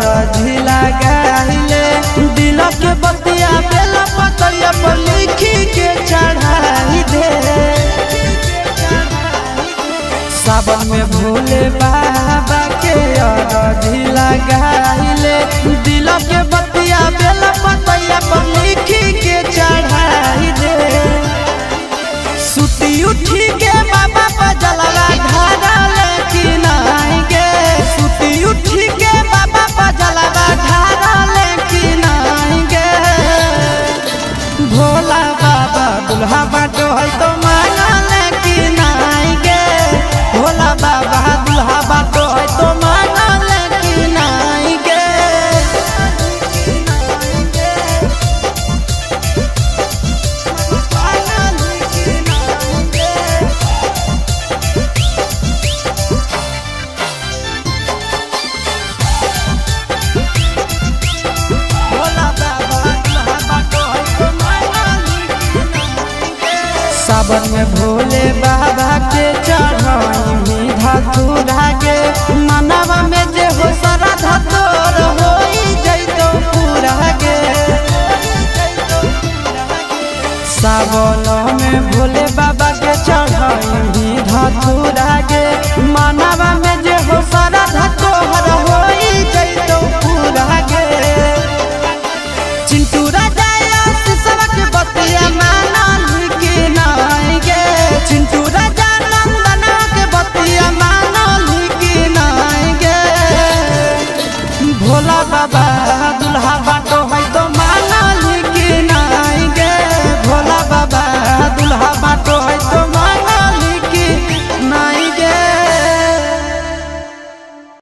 झिला गाइले दिल के बतिया बेला पतैया पर लिखी के चढ़ाई दे। सावन में भोले बाबा के झिला गाइले दिल के बतिया बेला पतैया पर लिखी के चढ़ाई दे। सुती उठी के बाबा पर जलवा ढारा लेकिन आई गे। सुती उठी के बाबा पर जलवा ढारा लेकिन आई गे। भोला बाबा दुल्हा बाटो है तो मांगा लेकिन आई गे। भोला बाबा दुल्हा बाटो है तो मांगा लेकिन आई गे। सावन में भोले बाबा के चढ़ाई मीठा दूधा गे। मनवा में जे हो सारा धतोर हो जैतो पूरा गे। सावन में भोले बाबा के चढ़ाई मीठा दूधा गे। मन